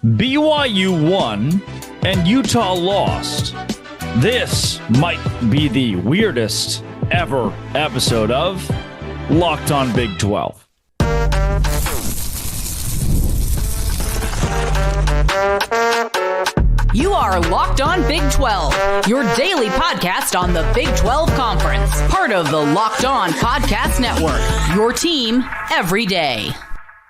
BYU won and Utah lost. This might be the weirdest ever episode of Locked On Big 12. You are Locked On Big 12, your daily podcast on the Big 12 Conference, part of the Locked On Podcast Network, your team every day.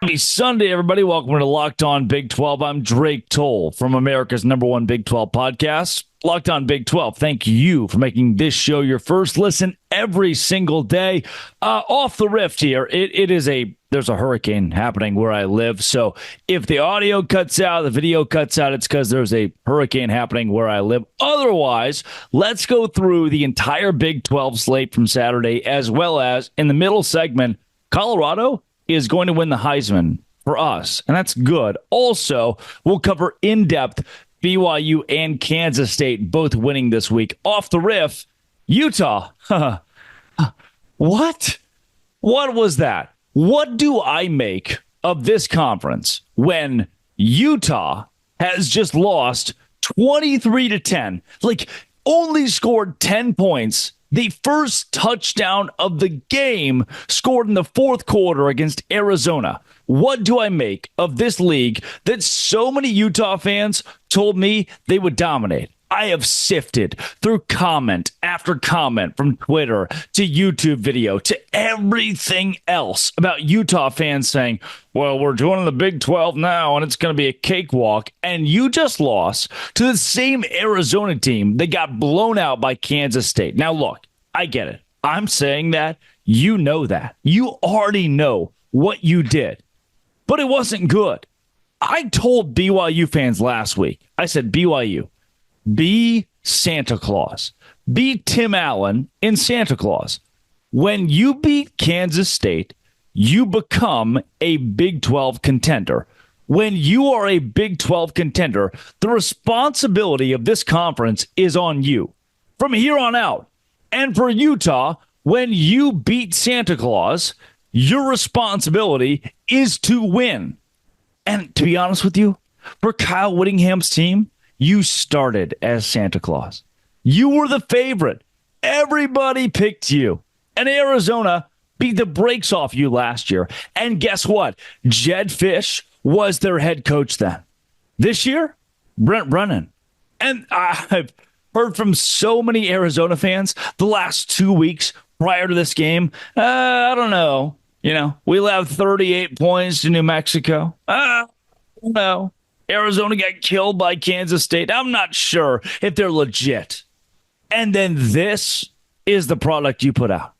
Happy Sunday, everybody. Welcome to Locked On Big 12. I'm Drake Toll from America's #1 Big 12 podcast, Locked On Big 12. Thank you for making this show your first listen every single day. Off the rift here, there's a hurricane happening where I live. So if the audio cuts out, the video cuts out, it's because there's a hurricane happening where I live. Otherwise, let's go through the entire Big 12 slate from Saturday, as well as in the middle segment, Colorado is going to win the Heisman for us, and that's good. Also, we'll cover in-depth BYU and Kansas State both winning this week. Off the riff, Utah. What? What was that? What do I make of this conference when Utah has just lost 23-10? Like, only scored 10 points. The first touchdown of the game scored in the fourth quarter against Arizona. What do I make of this league that so many Utah fans told me they would dominate? I have sifted through comment after comment from Twitter to YouTube video to everything else about Utah fans saying, well, we're joining the Big 12 now and it's going to be a cakewalk. And you just lost to the same Arizona team that got blown out by Kansas State. Now, look, I get it. I'm saying that. You know that. You already know what you did. But it wasn't good. I told BYU fans last week, I said, BYU, be Santa Claus. Be Tim Allen in Santa Claus. When you beat Kansas State, you become a Big 12 contender. When you are a Big 12 contender, the responsibility of this conference is on you from here on out. And for Utah, when you beat Santa Claus, your responsibility is to win. And to be honest with you, for Kyle Whittingham's team, you started as Santa Claus. You were the favorite. Everybody picked you. And Arizona beat the brakes off you last year. And guess what? Jedd Fisch was their head coach then. This year, Brent Brennan. And I've heard from so many Arizona fans the last 2 weeks prior to this game. I don't know. We'll have 38 points to New Mexico. No. Arizona got killed by Kansas State. I'm not sure if they're legit. And then this is the product you put out.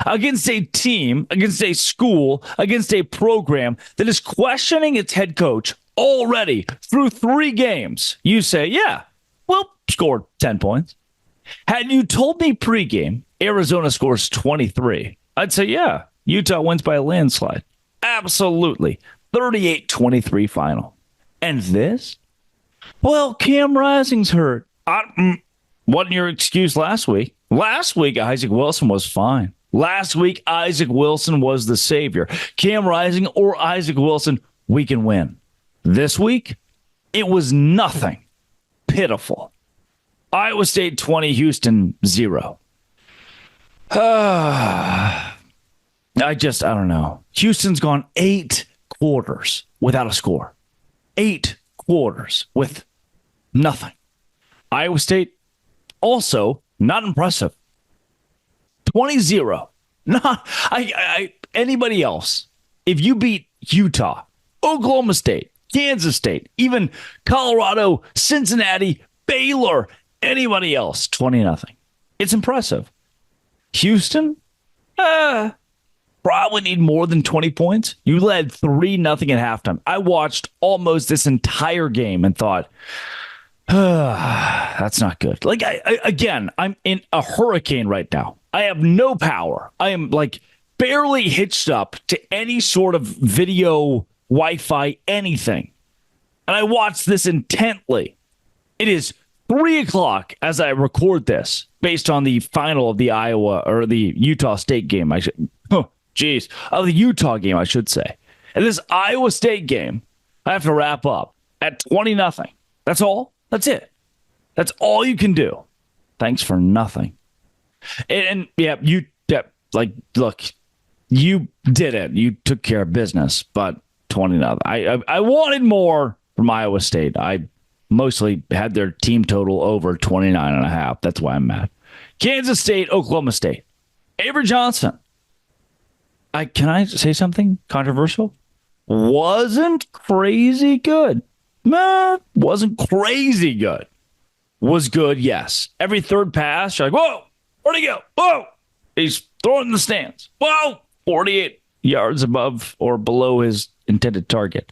Against a team, against a school, against a program that is questioning its head coach already through 3 games. You say, yeah, well, scored 10 points. Had you told me pregame Arizona scores 23, I'd say, yeah, Utah wins by a landslide. Absolutely. 38-23 final. And this? Well, Cam Rising's hurt. Wasn't your excuse last week? Last week, Isaac Wilson was fine. Last week, Isaac Wilson was the savior. Cam Rising or Isaac Wilson, we can win. This week, it was nothing. Pitiful. Iowa State 20, Houston 0. I don't know. Houston's gone 8 quarters without a score. 8 quarters with nothing. Iowa State, also not impressive. 20-0. Not anybody else. If you beat Utah, Oklahoma State, Kansas State, even Colorado, Cincinnati, Baylor, anybody else, 20-0. It's impressive. Houston, probably need more than 20 points. You led 3-0 at halftime. I watched almost this entire game and thought, that's not good. Like, I'm in a hurricane right now. I have no power. I am barely hitched up to any sort of video, Wi-Fi, anything. And I watched this intently. It is 3:00 as I record this, based on the final of the Utah State game. Of the Utah game, I should say. And this Iowa State game, I have to wrap up at 20-0. That's all. That's it. That's all you can do. Thanks for nothing. And look, you did it. You took care of business, but 20-0. I wanted more from Iowa State. I mostly had their team total over 29.5. That's why I'm mad. Kansas State, Oklahoma State. Avery Johnson. Can I say something controversial? Wasn't crazy good. Wasn't crazy good. Was good, yes. Every third pass, you're like, whoa, where'd he go? Whoa, he's throwing in the stands. Whoa, 48 yards above or below his intended target.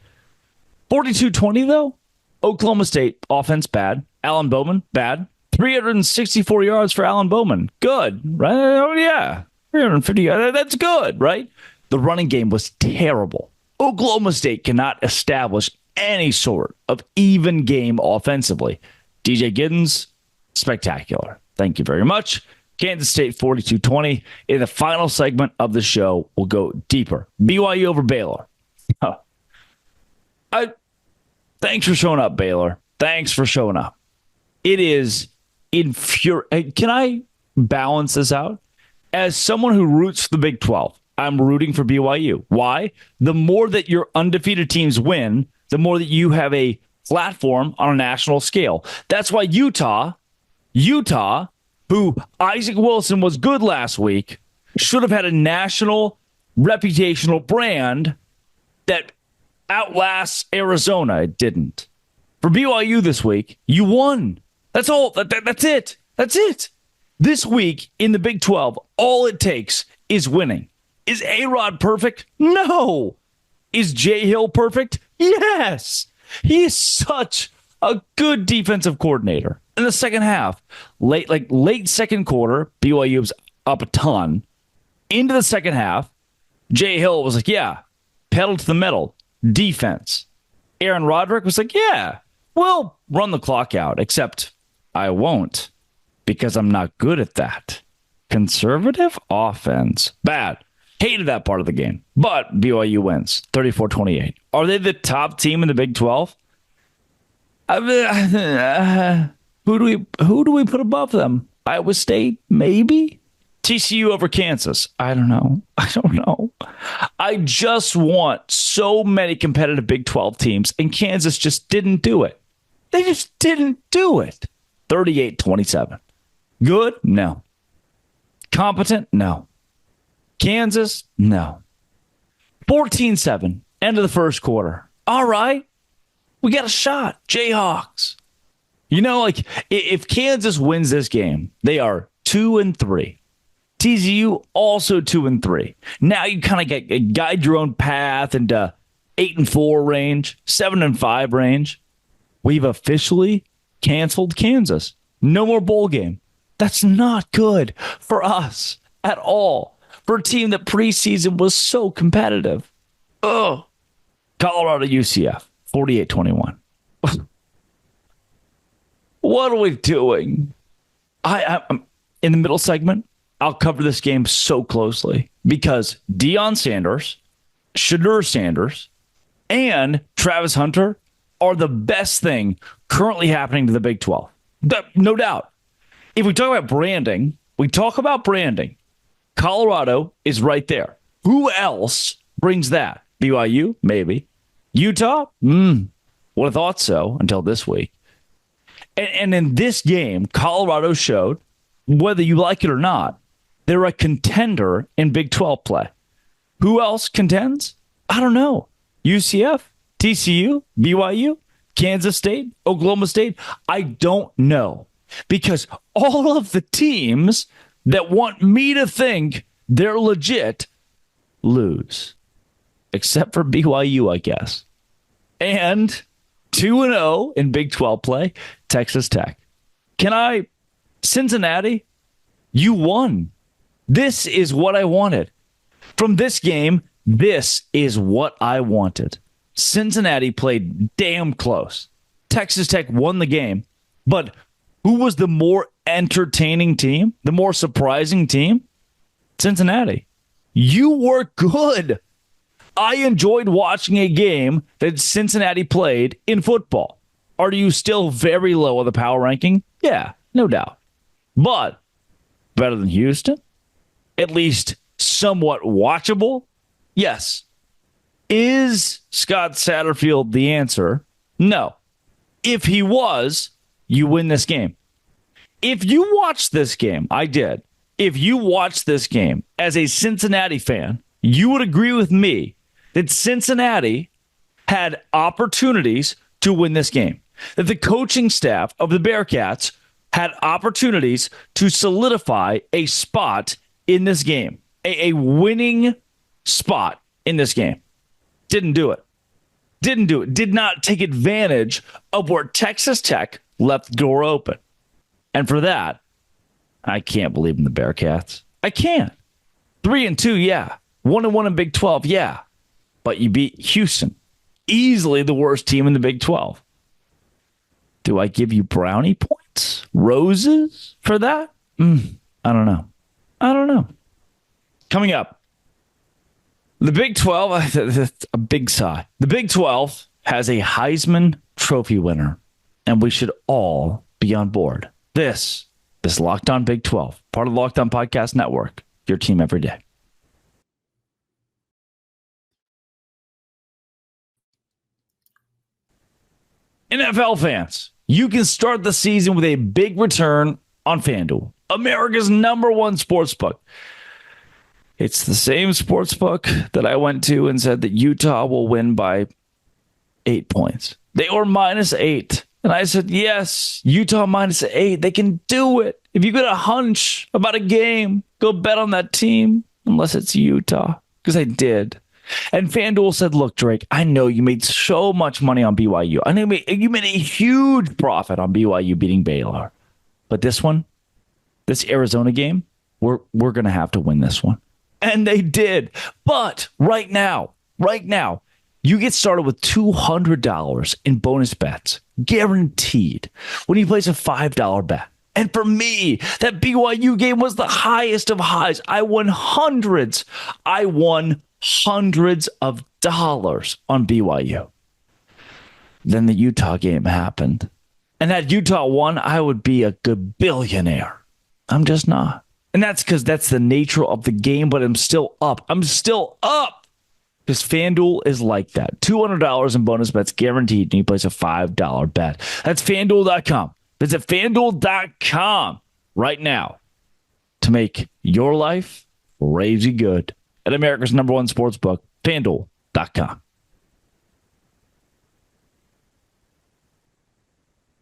42-20, though. Oklahoma State, offense bad. Alan Bowman, bad. 364 yards for Alan Bowman. Good, right? Oh, yeah. 350 yards. That's good, right? The running game was terrible. Oklahoma State cannot establish any sort of even game offensively. DJ Giddens, spectacular. Thank you very much. Kansas State 42-20. In the final segment of the show, we'll go deeper. BYU over Baylor. Thanks for showing up, Baylor. Thanks for showing up. It is infuriating. Can I balance this out? As someone who roots for the Big 12, I'm rooting for BYU. Why? The more that your undefeated teams win, the more that you have a platform on a national scale. That's why Utah, who Isaac Wilson was good last week, should have had a national reputational brand that outlasts Arizona. It didn't. For BYU this week, you won. That's all. That's it. That's it. This week in the Big 12, all it takes is winning. Is A-Rod perfect? No. Is Jay Hill perfect? Yes. He is such a good defensive coordinator. In the second half, late second quarter, BYU was up a ton. Into the second half, Jay Hill was like, yeah, pedal to the metal, defense. Aaron Roderick was like, yeah, we'll run the clock out, except I won't because I'm not good at that. Conservative offense. Bad. Hated that part of the game. But BYU wins 34-28. Are they the top team in the Big 12? Who do we put above them? Iowa State, maybe? TCU over Kansas. I don't know. I just want so many competitive Big 12 teams, and Kansas just didn't do it. They just didn't do it. 38-27. Good? No. Competent? No. Kansas? No. 14-7. End of the first quarter. All right. We got a shot. Jayhawks. If Kansas wins this game, they are 2-3. TCU also 2-3. Now you kind of guide your own path into 8-4 range, 7-5 range. We've officially canceled Kansas. No more bowl game. That's not good for us at all. For a team that preseason was so competitive. Oh, Colorado UCF, 48-21. What are we doing? I'm in the middle segment. I'll cover this game so closely because Deion Sanders, Shedeur Sanders, and Travis Hunter are the best thing currently happening to the Big 12. No doubt. If we talk about branding, Colorado is right there. Who else brings that? BYU? Maybe. Utah? Would have thought so until this week. And in this game, Colorado showed, whether you like it or not, they're a contender in Big 12 play. Who else contends? I don't know. UCF? TCU? BYU? Kansas State? Oklahoma State? I don't know. Because all of the teams that want me to think they're legit lose. Except for BYU, I guess. And 2-0 in Big 12 play, Texas Tech. Cincinnati, you won. This is what I wanted. From this game, this is what I wanted. Cincinnati played damn close. Texas Tech won the game. But who was the more entertaining team? The more surprising team? Cincinnati. You were good. I enjoyed watching a game that Cincinnati played in football. Are you still very low on the power ranking? Yeah, no doubt. But better than Houston? At least somewhat watchable? Yes. Is Scott Satterfield the answer? No. If he was, you win this game. If you watch this game, I did. If you watch this game as a Cincinnati fan, you would agree with me that Cincinnati had opportunities to win this game. That the coaching staff of the Bearcats had opportunities to solidify a spot in this game, a winning spot in this game. Didn't do it. Did not take advantage of where Texas Tech left the door open. And for that, I can't believe in the Bearcats. I can't. 3-2, yeah. 1-1 in Big 12, yeah. But you beat Houston, easily the worst team in the Big 12. Do I give you brownie points? Roses for that? I don't know. Coming up, the Big 12, a big sigh. The Big 12 has a Heisman Trophy winner, and we should all be on board. This Locked On Big 12, part of the Locked On Podcast Network, your team every day. NFL fans, you can start the season with a big return on FanDuel, America's #1 sportsbook. It's the same sportsbook that I went to and said that Utah will win by 8 points. They were -8. And I said, yes, Utah -8. They can do it. If you got a hunch about a game, go bet on that team, unless it's Utah, because I did. And FanDuel said, look, Drake, I know you made so much money on BYU. I know you made a huge profit on BYU beating Baylor. But this one, this Arizona game, we're going to have to win this one. And they did. But right now, you get started with $200 in bonus bets, guaranteed, when you place a $5 bet. And for me, that BYU game was the highest of highs. I won hundreds of dollars on BYU. Then the Utah game happened. And had Utah won, I would be a good billionaire. I'm just not. And that's because that's the nature of the game, but I'm still up. Because FanDuel is like that. $200 in bonus bets guaranteed, and you place a $5 bet. That's FanDuel.com. Visit FanDuel.com right now to make your life crazy good. At America's #1 sportsbook, FanDuel.com.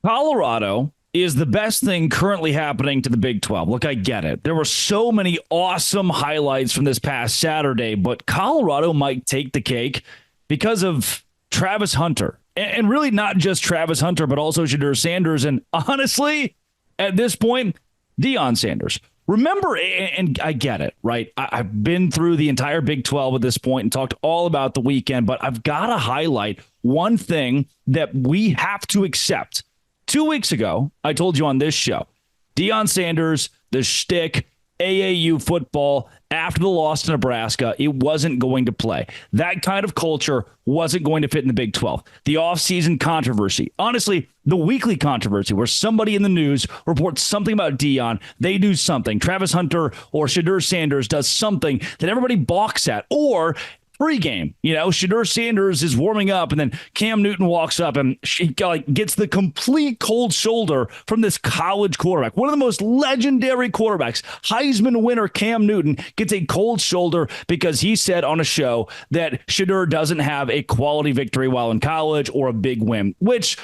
Colorado is the best thing currently happening to the Big 12. Look, I get it. There were so many awesome highlights from this past Saturday, but Colorado might take the cake because of Travis Hunter. And really not just Travis Hunter, but also Shedeur Sanders. And honestly, at this point, Deion Sanders. Remember, and I get it, right? I've been through the entire Big 12 at this point and talked all about the weekend, but I've got to highlight one thing that we have to accept. 2 weeks ago, I told you on this show, Deion Sanders, the shtick, AAU football, after the loss to Nebraska, it wasn't going to play. That kind of culture wasn't going to fit in the Big 12. The offseason controversy, honestly, the weekly controversy where somebody in the news reports something about Deion, they do something. Travis Hunter or Shedeur Sanders does something that everybody balks at, or pregame, Shedeur Sanders is warming up, and then Cam Newton walks up and she gets the complete cold shoulder from this college quarterback. One of the most legendary quarterbacks, Heisman winner Cam Newton, gets a cold shoulder because he said on a show that Shedeur doesn't have a quality victory while in college or a big win, which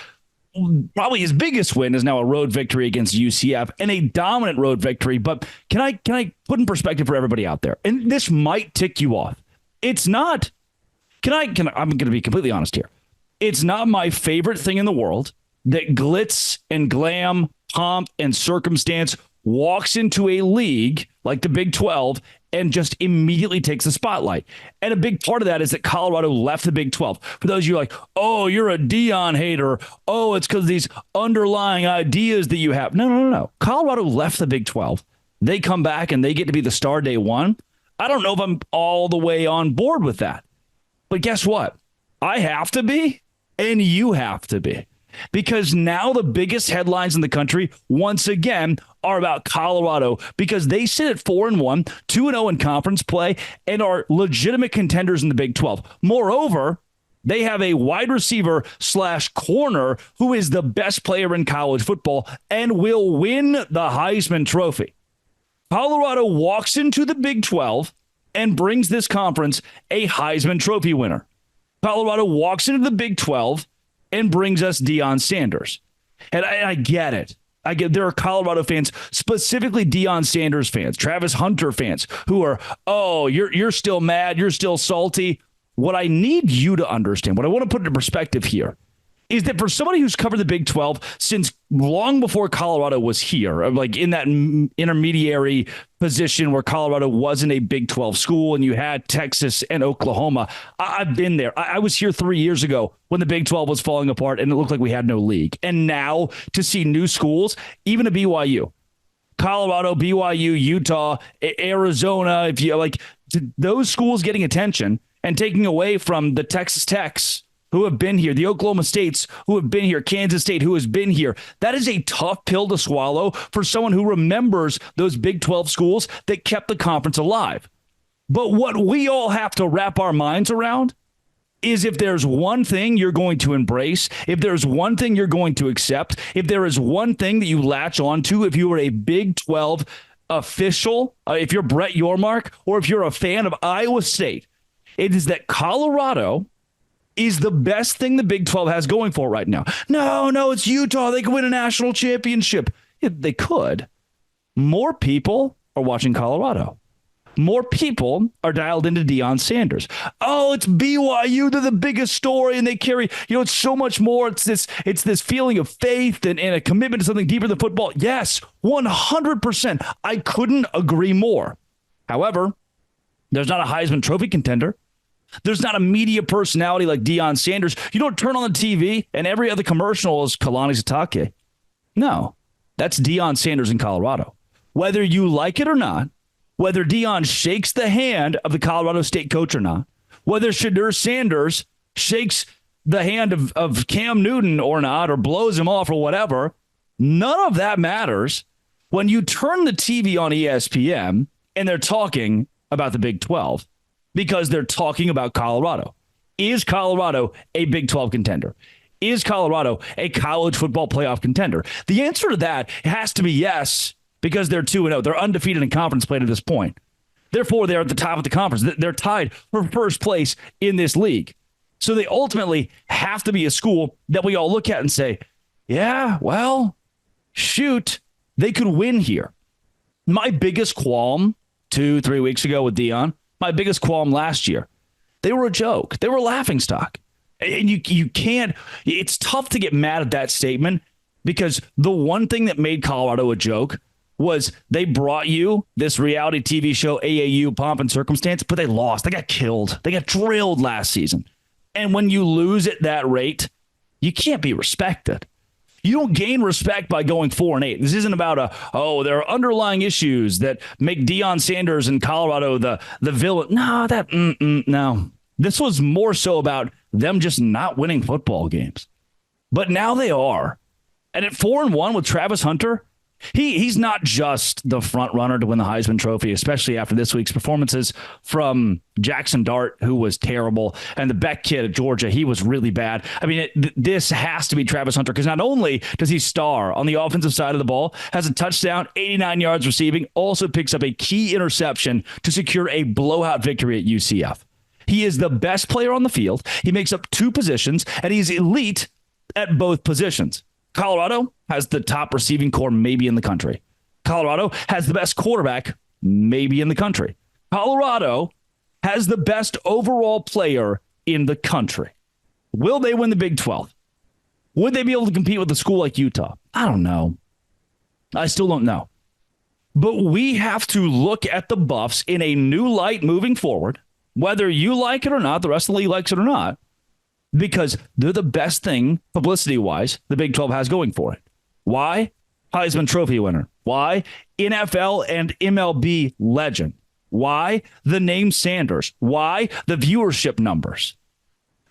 probably his biggest win is now a road victory against UCF and a dominant road victory. But can I put in perspective for everybody out there? And this might tick you off. It's not, I'm going to be completely honest here. It's not my favorite thing in the world that glitz and glam, pomp and circumstance walks into a league like the Big 12 and just immediately takes the spotlight. And a big part of that is that Colorado left the Big 12. For those of you like, oh, you're a Deion hater. Oh, it's because of these underlying ideas that you have. No. Colorado left the Big 12. They come back and they get to be the star day one. I don't know if I'm all the way on board with that. But guess what? I have to be, and you have to be. Because now the biggest headlines in the country, once again, are about Colorado because they sit at 4-1, 2-0 in conference play, and are legitimate contenders in the Big 12. Moreover, they have a wide receiver / corner who is the best player in college football and will win the Heisman Trophy. Colorado walks into the Big 12 and brings this conference a Heisman Trophy winner. Colorado walks into the Big 12 and brings us Deion Sanders. And I get it. There are Colorado fans, specifically Deion Sanders fans, Travis Hunter fans, who are, oh, you're still mad, you're still salty. What I need you to understand, what I want to put into perspective here, is that for somebody who's covered the Big 12 since long before Colorado was here, like in that intermediary position where Colorado wasn't a Big 12 school and you had Texas and Oklahoma, I've been there. I was here 3 years ago when the Big 12 was falling apart and it looked like we had no league. And now to see new schools, even a BYU, Colorado, BYU, Utah, Arizona, if you like those schools getting attention and taking away from the Texas Techs who have been here, the Oklahoma States who have been here, Kansas State who has been here. That is a tough pill to swallow for someone who remembers those Big 12 schools that kept the conference alive. But what we all have to wrap our minds around is if there's one thing you're going to embrace, if there's one thing you're going to accept, if there is one thing that you latch onto, if you are a Big 12 official, if you're Brett Yormark, or if you're a fan of Iowa State, it is that Colorado is the best thing the Big 12 has going for right now. No, it's Utah. They could win a national championship. Yeah, they could. More people are watching Colorado. More people are dialed into Deion Sanders. Oh, it's BYU. They're the biggest story, and they carry, it's so much more. It's this feeling of faith and a commitment to something deeper than football. Yes, 100%. I couldn't agree more. However, there's not a Heisman Trophy contender. There's not a media personality like Deion Sanders. You don't turn on the TV and every other commercial is Kalani Sitake. No, that's Deion Sanders in Colorado. Whether you like it or not, whether Deion shakes the hand of the Colorado State coach or not, whether Shedeur Sanders shakes the hand of Cam Newton or not, or blows him off or whatever, none of that matters when you turn the TV on ESPN and they're talking about the Big 12. Because they're talking about Colorado. Is Colorado a Big 12 contender? Is Colorado a college football playoff contender? The answer to that has to be yes, because they're 2-0. They're undefeated in conference play to this point. Therefore, they're at the top of the conference. They're tied for first place in this league. So they ultimately have to be a school that we all look at and say, yeah, well, shoot, they could win here. My biggest qualm 2-3 weeks ago with Deion, my biggest qualm last year, they were a joke. They were a laughingstock. And you can't, it's tough to get mad at that statement because the one thing that made Colorado a joke was they brought you this reality TV show, AAU, pomp and circumstance, but they lost. They got killed. They got drilled last season. And when you lose at that rate, you can't be respected. You don't gain respect by going 4-8. This isn't about there are underlying issues that make Deion Sanders in Colorado the villain. No, no. This was more so about them just not winning football games. But now they are. And at 4-1 with Travis Hunter, he's not just the front runner to win the Heisman Trophy, especially after this week's performances from Jackson Dart, who was terrible, and the Beck kid at Georgia, he was really bad. I mean, this has to be Travis Hunter because not only does he star on the offensive side of the ball, has a touchdown, 89 yards receiving, also picks up a key interception to secure a blowout victory at UCF. He is the best player on the field. He makes up two positions, and he's elite at both positions. Colorado has the top receiving core maybe in the country. Colorado has the best quarterback maybe in the country. Colorado has the best overall player in the country. Will they win the Big 12? Would they be able to compete with a school like Utah? I don't know. I still don't know. But we have to look at the Buffs in a new light moving forward, whether you like it or not, the rest of the league likes it or not, because they're the best thing, publicity-wise, the Big 12 has going for it. Why? Heisman Trophy winner. Why? NFL and MLB legend. Why? The name Sanders. Why? The viewership numbers.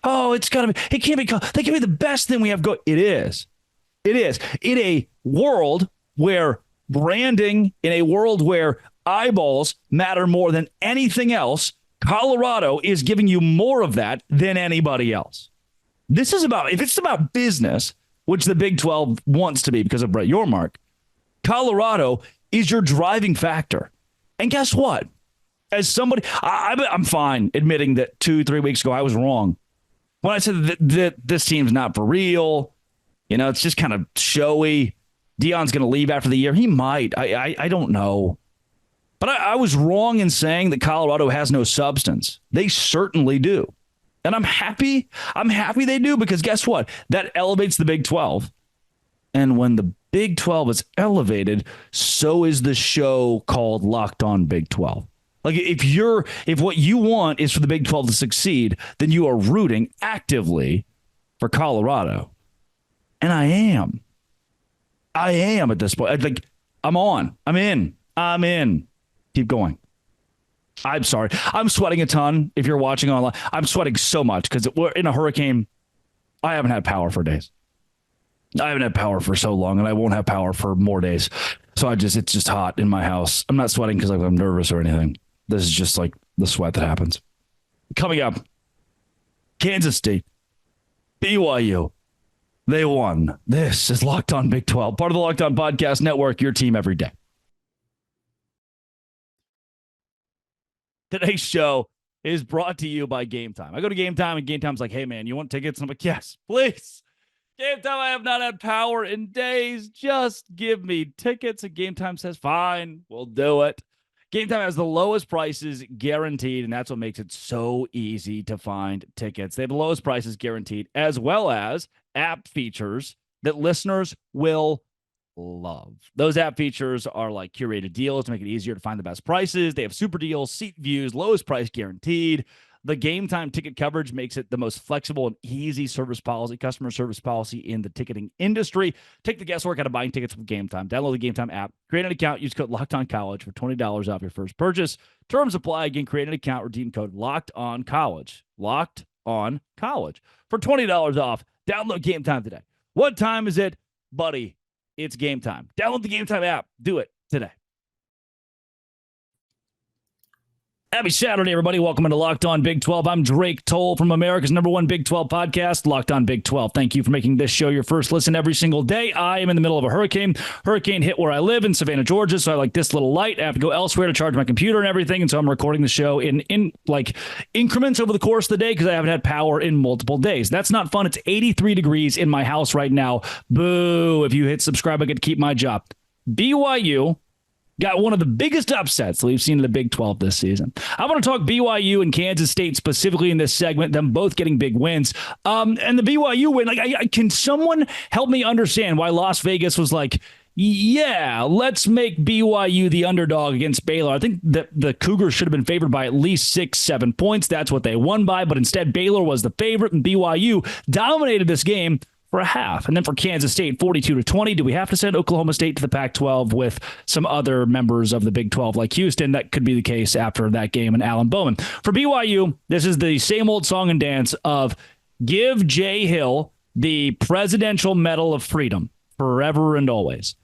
Oh, it can't be, they can be the best thing we have going. It is. It is. In a world where branding, in a world where eyeballs matter more than anything else, Colorado is giving you more of that than anybody else. This is about, if it's about business, which the Big 12 wants to be because of Brett Yormark, Colorado is your driving factor. And guess what? As somebody, I'm fine admitting that 2-3 weeks ago I was wrong when I said that this team's not for real. You know, it's just kind of showy. Deion's going to leave after the year. He might. I don't know. But I was wrong in saying that Colorado has no substance. They certainly do. And I'm happy. I'm happy they do, because guess what? That elevates the Big 12. And when the Big 12 is elevated, so is the show called Locked On Big 12. Like, if what you want is for the Big 12 to succeed, then you are rooting actively for Colorado. And I am at this point. Like, I'm on. I'm in. Keep going. I'm sorry. I'm sweating a ton. If you're watching online, I'm sweating so much because we're in a hurricane. I haven't had power for days. I haven't had power for so long, and I won't have power for more days. So it's just hot in my house. I'm not sweating because I'm nervous or anything. This is just like the sweat that happens. Coming up, Kansas State, BYU. They won. This is Locked On Big 12, part of the Locked On Podcast Network, your team every day. Today's show is brought to you by Game Time. I go to Game Time, and Game Time's like, hey, man, you want tickets? And I'm like, yes, please. Game Time, I have not had power in days. Just give me tickets. And Game Time says, fine, we'll do it. Game Time has the lowest prices guaranteed, and that's what makes it so easy to find tickets. They have the lowest prices guaranteed, as well as app features that listeners will love. Those app features are like curated deals to make it easier to find the best prices. They have super deals, seat views, lowest price guaranteed. The Game Time ticket coverage makes it the most flexible and easy customer service policy in the ticketing industry. Take the guesswork out of buying tickets with Game Time. Download the Game Time app, create an account, use code LOCKEDONCollege for $20 off your first purchase. Terms apply. Again, create an account, redeem code LOCKEDONCollege. Locked on College for $20 off. Download Game Time today. What time is it, buddy? It's Game Time. Download the Game Time app. Do it today. Happy Saturday, everybody. Welcome into Locked On Big 12. I'm Drake Toll from America's #1 Big 12 podcast, Locked On Big 12. Thank you for making this show your first listen every single day. I am in the middle of a hurricane. Hurricane hit where I live in Savannah, Georgia, so I like this little light. I have to go elsewhere to charge my computer and everything, and so I'm recording the show in like increments over the course of the day because I haven't had power in multiple days. That's not fun. It's 83 degrees in my house right now. Boo. If you hit subscribe, I get to keep my job. BYU got one of the biggest upsets that we've seen in the Big 12 this season. I want to talk BYU and Kansas State specifically in this segment, them both getting big wins. And the BYU win, like, can someone help me understand why Las Vegas was like, yeah, let's make BYU the underdog against Baylor? I think that the Cougars should have been favored by at least 6-7 points. That's what they won by. But instead, Baylor was the favorite, and BYU dominated this game for a half. And then for Kansas State, 42-20. Do we have to send Oklahoma State to the Pac-12 with some other members of the Big 12 like Houston? That could be the case after that game and Alan Bowman. For BYU, this is the same old song and dance of give Jay Hill the Presidential Medal of Freedom forever and always.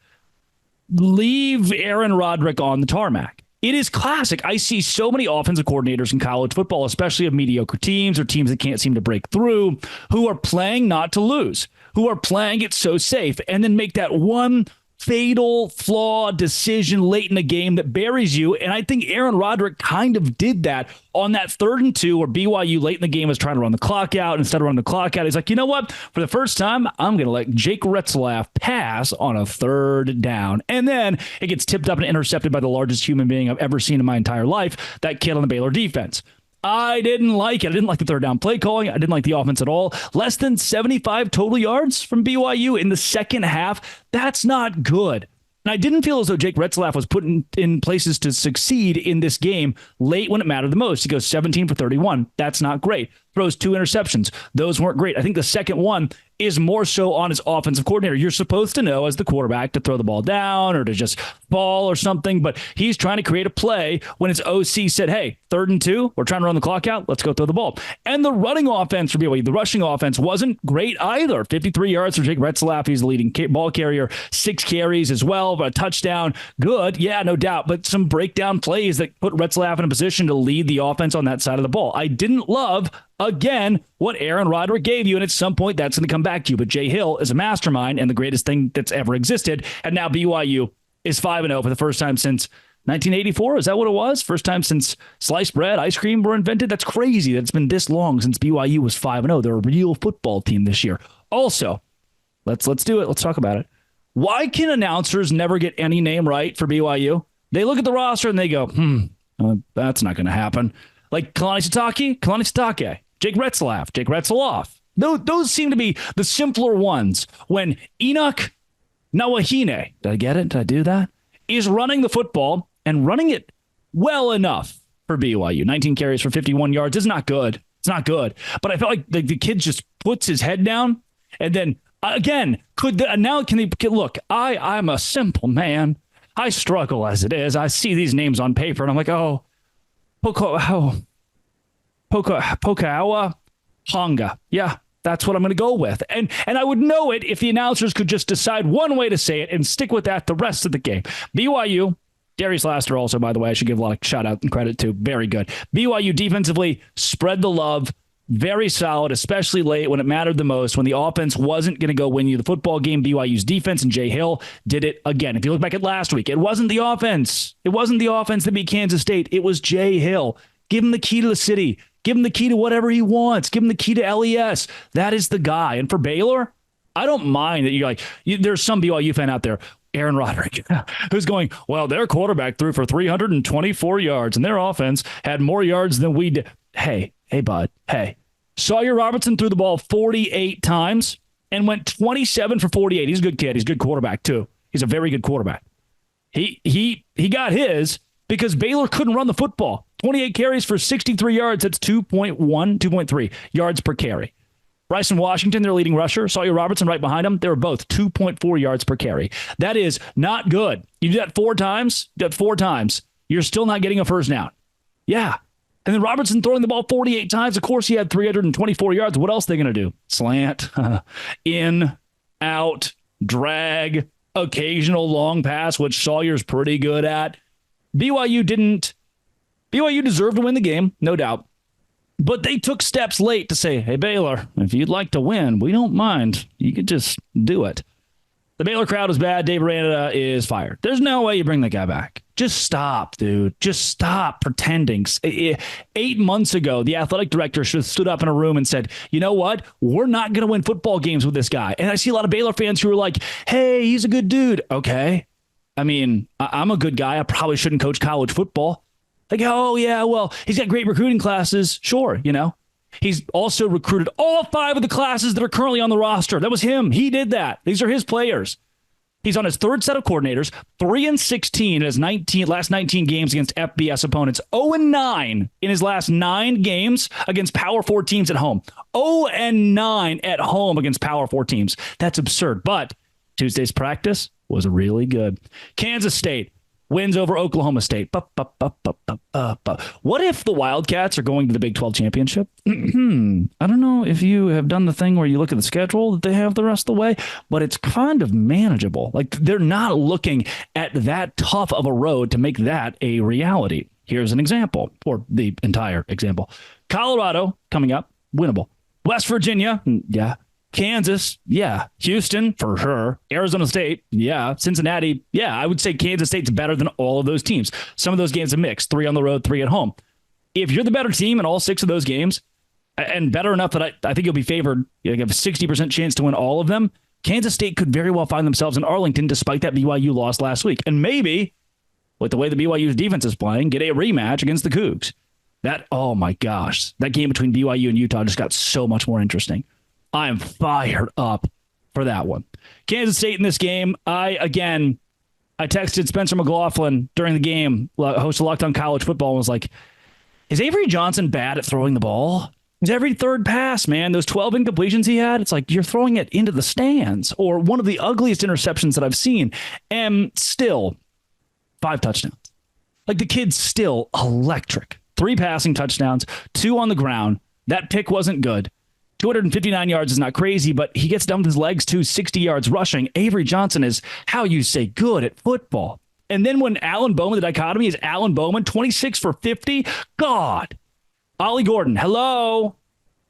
Leave Aaron Roderick on the tarmac. It is classic. I see so many offensive coordinators in college football, especially of mediocre teams or teams that can't seem to break through, who are playing not to lose, who are playing it so safe, and then make that one fatal flaw decision late in the game that buries you. And I think Aaron Roderick kind of did that on that 3rd and 2 where BYU late in the game was trying to run the clock out. Instead of running the clock out, he's like, you know what? For the first time, I'm going to let Jake Retzlaff pass on a 3rd down. And then it gets tipped up and intercepted by the largest human being I've ever seen in my entire life, that kid on the Baylor defense. I didn't like it. I didn't like the 3rd down play calling. I didn't like the offense at all. Less than 75 total yards from BYU in the second half. That's not good. And I didn't feel as though Jake Retzlaff was put in places to succeed in this game late when it mattered the most. He goes 17 for 31. That's not great. throws 2 interceptions. Those weren't great. I think the second one is more so on his offensive coordinator. You're supposed to know as the quarterback to throw the ball down or to just fall or something, but he's trying to create a play when his OC said, hey, 3rd and 2, we're trying to run the clock out, let's go throw the ball. And the running offense for BYU, the rushing offense wasn't great either. 53 yards for Jake Retzlaff. He's the leading ball carrier, 6 carries as well, but a touchdown. Good, yeah, no doubt, but some breakdown plays that put Retzlaff in a position to lead the offense on that side of the ball. I didn't love, again, what Aaron Roderick gave you, and at some point that's going to come back to you. But Jay Hill is a mastermind and the greatest thing that's ever existed. And now BYU is 5-0 for the first time since 1984. Is that what it was? First time since sliced bread, ice cream were invented? That's crazy that it's been this long since BYU was 5-0. They're a real football team this year. Also, let's do it. Let's talk about it. Why can announcers never get any name right for BYU? They look at the roster and they go, that's not going to happen. Like Kalani Sitake, Jake Retzlaff. Those seem to be the simpler ones. When Enoch Nawahine, did I get it? Did I do that? Is running the football and running it well enough for BYU. 19 carries for 51 yards is not good. It's not good. But I felt like the kid just puts his head down and then again, look, I'm a simple man. I struggle as it is. I see these names on paper and I'm like, Pokawa Honga. Yeah, that's what I'm going to go with. And I would know it if the announcers could just decide one way to say it and stick with that the rest of the game. BYU, Darius Laster also, by the way, I should give a lot of shout out and credit to. Very good. BYU defensively spread the love. Very solid, especially late when it mattered the most, when the offense wasn't going to go win you the football game. BYU's defense and Jay Hill did it again. If you look back at last week, it wasn't the offense. It wasn't the offense that beat Kansas State. It was Jay Hill. Give him the key to the city. Give him the key to whatever he wants. Give him the key to LES. That is the guy. And for Baylor, I don't mind that you're like, there's some BYU fan out there, Aaron Roderick, who's going, well, their quarterback threw for 324 yards and their offense had more yards than we did. Hey, bud. Hey. Sawyer Robertson threw the ball 48 times and went 27 for 48. He's a good kid. He's a good quarterback, too. He's a very good quarterback. He got his because Baylor couldn't run the football. 28 carries for 63 yards. That's 2.3 yards per carry. Bryson Washington, their leading rusher. Sawyer Robertson right behind him. They were both 2.4 yards per carry. That is not good. You do that 4 times. You're still not getting a first down. Yeah. And then Robertson throwing the ball 48 times. Of course, he had 324 yards. What else are they going to do? Slant, in, out, drag, occasional long pass, which Sawyer's pretty good at. BYU deserved to win the game, no doubt. But they took steps late to say, hey, Baylor, if you'd like to win, we don't mind. You could just do it. The Baylor crowd is bad. Dave Aranda is fired. There's no way you bring that guy back. Just stop, dude. Just stop pretending. 8 months ago, the athletic director should have stood up in a room and said, you know what? We're not going to win football games with this guy. And I see a lot of Baylor fans who are like, hey, he's a good dude. Okay. I mean, I'm a good guy. I probably shouldn't coach college football. Like, oh, yeah, well, he's got great recruiting classes. Sure, He's also recruited all 5 of the classes that are currently on the roster. That was him. He did that. These are his players. He's on his 3rd set of coordinators, 3-16 in his last 19 games against FBS opponents, 0-9 in his last 9 games against Power 4 teams at home. 0-9 at home against Power 4 teams. That's absurd. But Tuesday's practice was really good. Kansas State wins over Oklahoma State. What if the Wildcats are going to the Big 12 championship? I don't know if you have done the thing where you look at the schedule that they have the rest of the way, but it's kind of manageable. Like, they're not looking at that tough of a road to make that a reality. Here's an example, or the entire example. Colorado coming up, winnable. West Virginia, yeah. Kansas, yeah. Houston, for sure. Arizona State, yeah. Cincinnati, yeah. I would say Kansas State's better than all of those teams. Some of those games are mixed, 3 on the road, 3 at home. If you're the better team in all 6 of those games, and better enough that I think you'll be favored, you have a 60% chance to win all of them, Kansas State could very well find themselves in Arlington despite that BYU loss last week. And maybe, with the way the BYU's defense is playing, get a rematch against the Cougs. Oh my gosh, that game between BYU and Utah just got so much more interesting. I am fired up for that one. Kansas State in this game. I texted Spencer McLaughlin during the game, host of Locked On College Football, and was like, is Avery Johnson bad at throwing the ball? Every third pass, man, those 12 incompletions he had, it's like you're throwing it into the stands, or one of the ugliest interceptions that I've seen. And still, 5 touchdowns. Like, the kid's still electric. 3 passing touchdowns, 2 on the ground. That pick wasn't good. 259 yards is not crazy, but he gets done with his legs too, 60 yards rushing. Avery Johnson is how you say good at football. And then when Alan Bowman, the dichotomy is Alan Bowman, 26 for 50. God. Ollie Gordon, hello?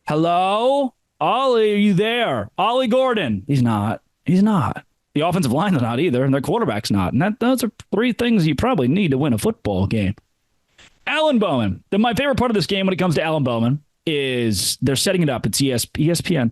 Hello? Ollie, are you there? Ollie Gordon. He's not. The offensive line is not either, and their quarterback's not. And those are 3 things you probably need to win a football game. Alan Bowman. My favorite part of this game when it comes to Alan Bowman is they're setting it up. It's ESPN.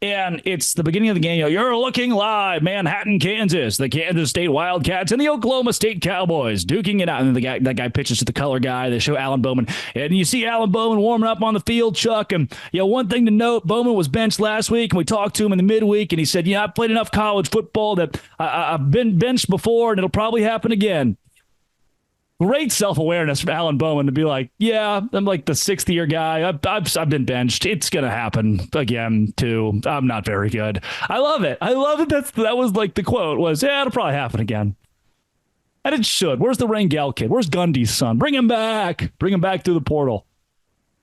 And it's the beginning of the game. You're looking live, Manhattan, Kansas. The Kansas State Wildcats and the Oklahoma State Cowboys duking it out. And then that guy pitches to the color guy. They show Alan Bowman. And you see Alan Bowman warming up on the field, Chuck. And one thing to note, Bowman was benched last week, and we talked to him in the midweek, and he said, I've played enough college football that I've been benched before, and it'll probably happen again. Great self-awareness from Alan Bowman to be like, I'm like the 6th-year guy. I've been benched. It's going to happen again, too. I'm not very good. I love it. That was like the quote was, it'll probably happen again. And it should. Where's the Rangel kid? Where's Gundy's son? Bring him back. Bring him back through the portal.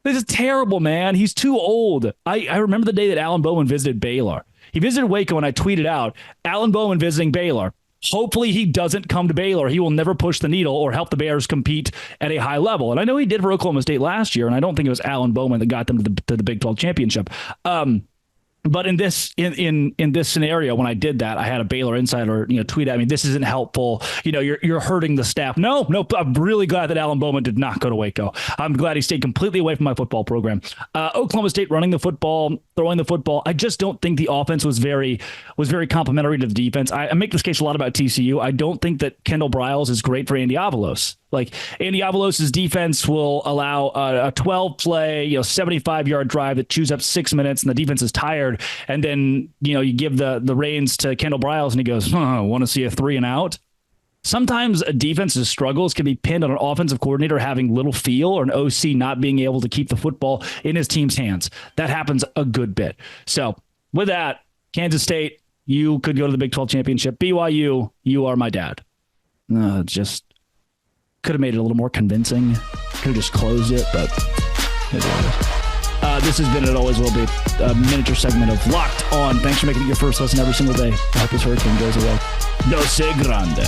This is terrible, man. He's too old. I remember the day that Alan Bowman visited Baylor. He visited Waco, and I tweeted out, Alan Bowman visiting Baylor. Hopefully he doesn't come to Baylor. He will never push the needle or help the Bears compete at a high level. And I know he did for Oklahoma State last year, and I don't think it was Alan Bowman that got them to the Big 12 championship. But in this scenario, when I did that, I had a Baylor insider, tweet at me, this isn't helpful. You're hurting the staff. No, I'm really glad that Alan Bowman did not go to Waco. I'm glad he stayed completely away from my football program. Oklahoma State running the football, throwing the football. I just don't think the offense was very complimentary to the defense. I make this case a lot about TCU. I don't think that Kendall Briles is great for Andy Avalos. Like, Andy Avalos' defense will allow a 12-play, 75-yard drive that chews up 6 minutes, and the defense is tired. And then, you give the reins to Kendall Briles, and he goes, want to see a 3 and out? Sometimes a defense's struggles can be pinned on an offensive coordinator having little feel, or an OC not being able to keep the football in his team's hands. That happens a good bit. So, with that, Kansas State, you could go to the Big 12 championship. BYU, you are my dad. Just could have made it a little more convincing. Could have just closed it, but this has been, it always will be, a miniature segment of Locked On. Thanks for making it your first listen every single day. I hope this hurricane goes away. No se grande.